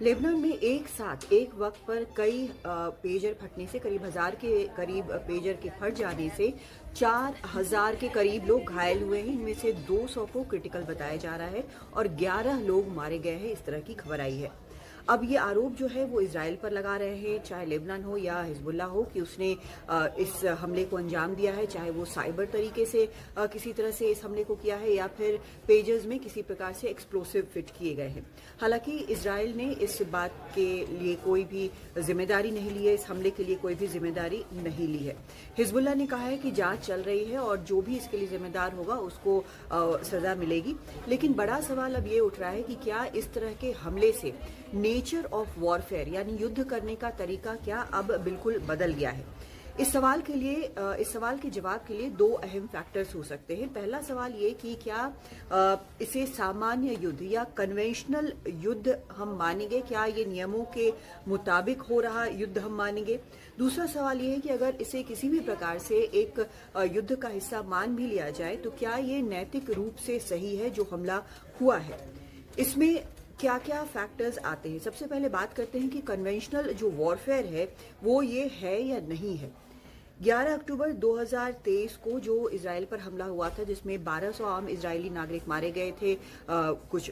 Lebanon में एक साथ एक वक्त पर कई पेजर फटने से करीब 1000 के करीब पेजर के फट जाने से 4000 के करीब लोग घायल हुए हैं। इनमें से 200 को क्रिटिकल बताया जा रहा है और 11 लोग मारे गए हैं, इस तरह की खबर आई है। अब ये आरोप जो है वो इजराइल पर लगा रहे हैं, चाहे लेबनान हो या हिजबुल्लाह हो, कि उसने इस हमले को अंजाम दिया है, चाहे वो साइबर तरीके से किसी तरह से इस हमले को किया है या फिर पेजेस में किसी प्रकार से एक्सप्लोसिव फिट किए गए हैं। हालांकि इजराइल ने इस बात के लिए कोई भी जिम्मेदारी नहीं ली है, इस हमले के लिए कोई भी जिम्मेदारी नहीं ली है। हिजबुल्लाह ने कहा है कि जांच चल रही है और जो भी इसके लिए जिम्मेदार होगा उसको सजा मिलेगी। लेकिन बड़ा सवाल अब ये उठ रहा है कि क्या इस तरह के हमले से नेचर ऑफ वॉरफेयर यानी युद्ध करने का तरीका क्या अब बिल्कुल बदल गया है? इस सवाल के जवाब के लिए दो अहम फैक्टर्स हो सकते हैं। पहला सवाल ये कि क्या इसे सामान्य युद्ध या कन्वेंशनल युद्ध हम मानेंगे, क्या ये नियमों के मुताबिक हो रहा युद्ध हम मानेंगे? दूसरा सवाल ये है कि अगर इसे किसी भी प्रकार से एक युद्ध का हिस्सा मान भी लिया जाए तो क्या ये नैतिक रूप से सही है जो हमला हुआ है? इसमें क्या क्या फैक्टर्स आते हैं? सबसे पहले बात करते हैं कि कन्वेंशनल जो वॉरफेयर है वो ये है या नहीं है। 11 अक्टूबर 2023 को जो इजराइल पर हमला हुआ था जिसमें 1200 आम इजरायली नागरिक मारे गए थे, कुछ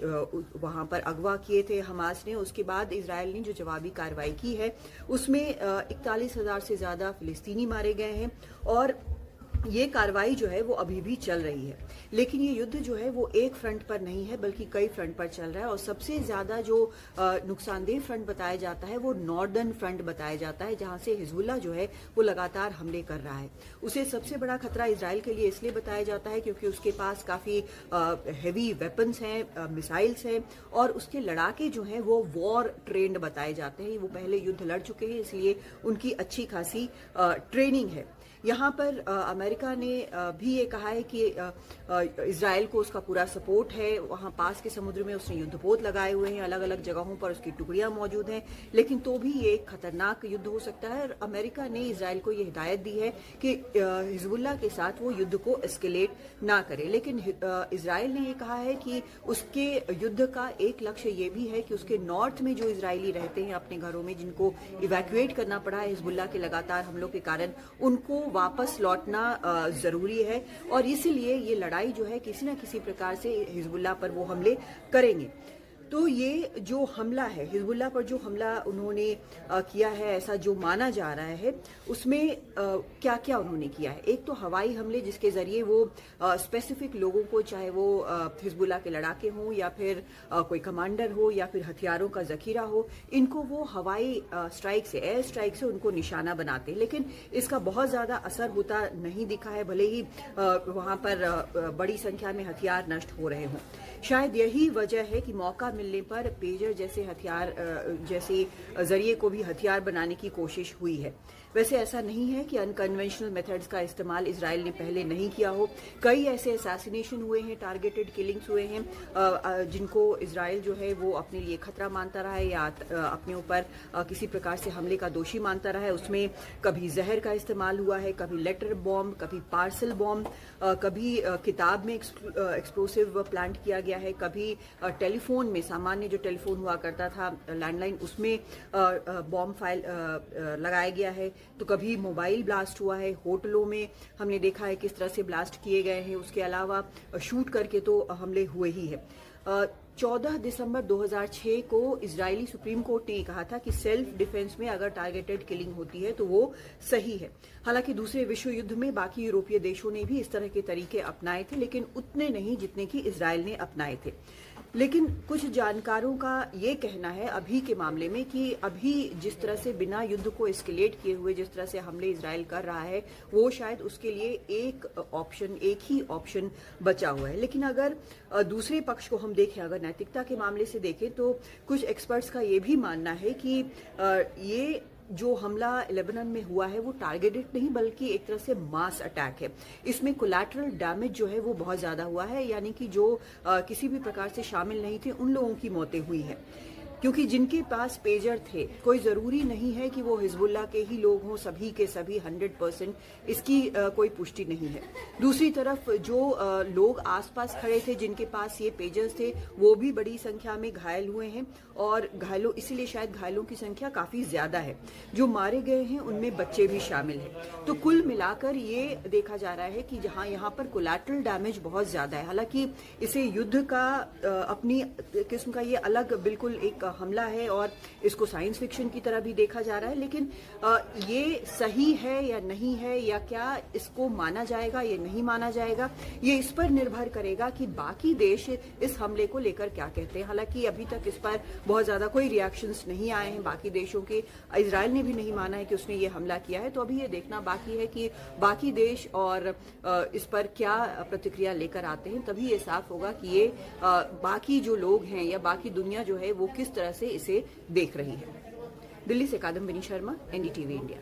वहां पर अगवा किए थे हमास ने। उसके बाद इजराइल ने जो जवाबी कार्रवाई की है उसमें 41,000 से ज्यादा फिलिस्तीनी मारे गए हैं और ये कार्रवाई जो है वो अभी भी चल रही है। लेकिन ये युद्ध जो है वो एक फ्रंट पर नहीं है बल्कि कई फ्रंट पर चल रहा है और सबसे ज्यादा जो नुकसानदेह फ्रंट बताया जाता है वो नॉर्दर्न फ्रंट बताया जाता है, जहां से हिजबुल्लाह जो है वो लगातार हमले कर रहा है। उसे सबसे बड़ा खतरा इजराइल के लिए इसलिए बताया जाता है क्योंकि उसके पास काफी हैवी वेपन्स हैं, मिसाइल्स हैं और उसके लड़ाके जो हैं वो वॉर ट्रेंड बताए जाते हैं। वो पहले युद्ध लड़ चुके हैं, इसलिए उनकी अच्छी खासी ट्रेनिंग है। यहाँ पर अमेरिका ने भी ये कहा है कि इजराइल को उसका पूरा सपोर्ट है। वहाँ पास के समुद्र में उसने युद्धपोत लगाए हुए हैं, अलग अलग जगहों पर उसकी टुकड़ियां मौजूद हैं, लेकिन तो भी ये एक खतरनाक युद्ध हो सकता है। और अमेरिका ने इजराइल को ये हिदायत दी है कि हिजबुल्लाह के साथ वो युद्ध को एस्केलेट ना करे। लेकिन इजराइल ने ये कहा है कि उसके युद्ध का एक लक्ष्य ये भी है कि उसके नॉर्थ में जो इजरायली रहते हैं अपने घरों में, जिनको इवैक्यूएट करना पड़ा है हिजबुल्लाह के लगातार हमलों के कारण, उनको वापस लौटना जरूरी है और इसीलिए ये लड़ाई जो है किसी न किसी प्रकार से हिजबुल्लाह पर वो हमले करेंगे। तो ये जो हमला है हिजबुल्लाह पर, जो हमला उन्होंने किया है ऐसा जो माना जा रहा है, उसमें क्या क्या उन्होंने किया है? एक तो हवाई हमले जिसके जरिए वो स्पेसिफिक लोगों को, चाहे वो हिजबुल्लाह के लड़ाके हों या फिर कोई कमांडर हो या फिर हथियारों का जखीरा हो, इनको वो हवाई स्ट्राइक से, एयर स्ट्राइक से उनको निशाना बनाते हैं। लेकिन इसका बहुत ज्यादा असर होता नहीं दिखा है, भले ही वहां पर बड़ी संख्या में हथियार नष्ट हो रहे हों। शायद यही वजह है कि मौका मिलने पर पेजर जैसे हथियार जैसे जरिए को भी हथियार बनाने की कोशिश हुई है। वैसे ऐसा नहीं है कि अनकन्वेंशनल मेथड्स का इस्तेमाल इजराइल ने पहले नहीं किया हो। कई ऐसे असैसिनेशन हुए हैं, टारगेटेड किलिंग्स हुए हैं जिनको इजराइल जो है वो अपने लिए खतरा मानता रहा है या अपने ऊपर किसी प्रकार से हमले का दोषी मानता रहा है। उसमें कभी जहर का इस्तेमाल हुआ है, कभी लेटर बॉम्ब, कभी पार्सल बॉम्ब, कभी किताब में एक्सप्लोसिव प्लांट किया गया है, कभी टेलीफोन में, सामान्य जो टेलीफोन हुआ करता था लैंडलाइन, उसमें बॉम्ब फाइल लगाया गया है। तो कभी मोबाइल ब्लास्ट हुआ है, होटलों में हमने देखा है किस तरह से ब्लास्ट किए गए हैं। उसके अलावा शूट करके तो हमले हुए ही है। 14 दिसंबर 2006 को इजरायली सुप्रीम कोर्ट ने कहा था कि सेल्फ डिफेंस में अगर टारगेटेड किलिंग होती है तो वो सही है। हालांकि दूसरे विश्व युद्ध में बाकी यूरोपीय देशों ने भी इस तरह के तरीके अपनाए थे, लेकिन उतने नहीं जितने कि इजराइल ने अपनाए थे। लेकिन कुछ जानकारों का ये कहना है अभी के मामले में कि अभी जिस तरह से बिना युद्ध को एस्केलेट किए हुए जिस तरह से हमले इजराइल कर रहा है, वो शायद उसके लिए एक ही ऑप्शन बचा हुआ है। लेकिन अगर दूसरे पक्ष को हम देखें, अगर नैतिकता के मामले से देखें, तो कुछ एक्सपर्ट्स का ये भी मानना है कि ये जो हमला लेबनान में हुआ है वो टारगेटेड नहीं बल्कि एक तरह से मास अटैक है। इसमें कोलैटरल डैमेज जो है वो बहुत ज्यादा हुआ है, यानी कि जो किसी भी प्रकार से शामिल नहीं थे उन लोगों की मौतें हुई हैं। क्योंकि जिनके पास पेजर थे, कोई ज़रूरी नहीं है कि वो हिजबुल्लाह के ही लोग हों, सभी के सभी 100%, इसकी कोई पुष्टि नहीं है। दूसरी तरफ जो लोग आसपास खड़े थे जिनके पास ये पेजर्स थे, वो भी बड़ी संख्या में घायल हुए हैं और इसीलिए शायद घायलों की संख्या काफ़ी ज़्यादा है। जो मारे गए हैं उनमें बच्चे भी शामिल हैं। तो कुल मिलाकर ये देखा जा रहा है कि जहां यहाँ पर कोलैटरल डैमेज बहुत ज़्यादा है। हालांकि इसे युद्ध का अपनी किस्म का ये अलग बिल्कुल एक हमला है और इसको साइंस फिक्शन की तरह भी देखा जा रहा है, लेकिन ये सही है या नहीं है, या क्या इसको माना जाएगा या नहीं माना जाएगा, ये इस पर निर्भर करेगा कि बाकी देश इस हमले को लेकर क्या कहते हैं। हालांकि अभी तक इस पर बहुत ज़्यादा कोई रिएक्शंस नहीं आए हैं बाकी देशों के। इजराइल ने भी नहीं माना है कि उसने ये हमला किया है। तो अभी ये देखना बाकी है कि बाकी देश और इस पर क्या प्रतिक्रिया लेकर आते हैं, तभी ये साफ होगा कि ये बाकी जो लोग हैं या बाकी दुनिया जो है वो किस तरह से इसे देख रही है। दिल्ली से कादम्बिनी शर्मा, NDTV इंडिया।